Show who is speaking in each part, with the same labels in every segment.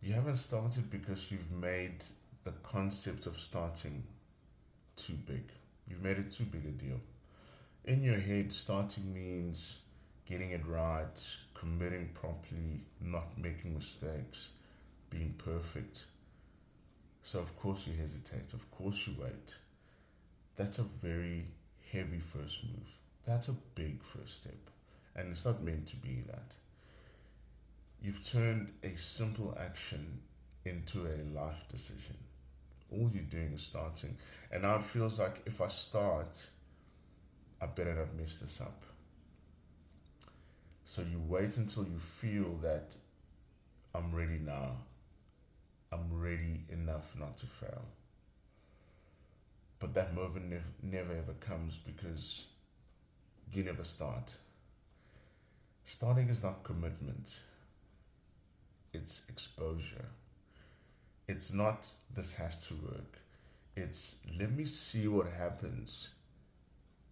Speaker 1: You haven't started because you've made the concept of starting too big. You've made it too big a deal. In your head, starting means getting it right, committing properly, not making mistakes, being perfect. So, of course, you hesitate. Of course, you wait. That's a very heavy first move. That's a big first step. And it's not meant to be that. You've turned a simple action into a life decision. All you're doing is starting. And now it feels like if I start, I better not mess this up. So you wait until you feel that I'm ready now. I'm ready enough not to fail. But that moment never ever comes because you never start. Starting is not commitment, it's exposure. It's not this has to work. It's let me see what happens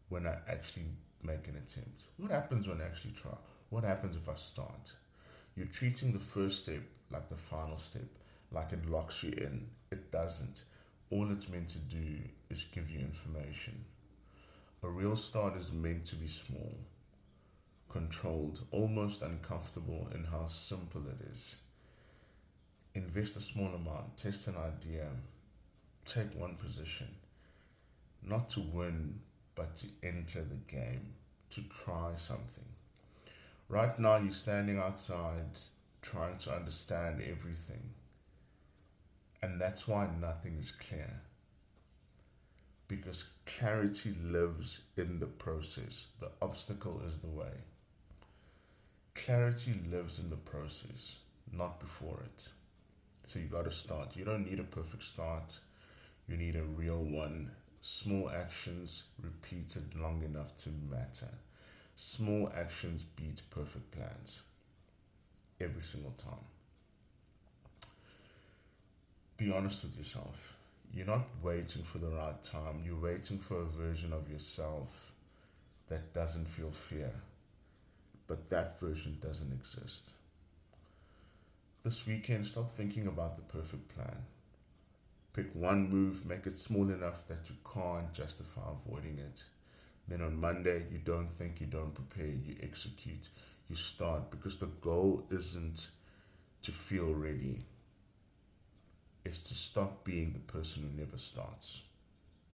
Speaker 1: when I actually make an attempt. What happens when I actually try? What happens if I start? You're treating the first step like the final step, like it locks you in. It doesn't. All it's meant to do is give you information. A real start is meant to be small, controlled, almost uncomfortable in how simple it is. Invest a small amount, test an idea, take one position, not to win, but to enter the game, to try something. Right now, you're standing outside trying to understand everything, and that's why nothing is clear. Because clarity lives in the process, the obstacle is the way. Clarity lives in the process, not before it. So you got to start. You don't need a perfect start. You need a real one. Small actions repeated long enough to matter. Small actions beat perfect plans every single time. Be honest with yourself. You're not waiting for the right time. You're waiting for a version of yourself that doesn't feel fear. But that version doesn't exist. This weekend, stop thinking about the perfect plan. Pick one move, make it small enough that you can't justify avoiding it. Then on Monday, you don't think, you don't prepare, you execute, you start. Because the goal isn't to feel ready, it's to stop being the person who never starts.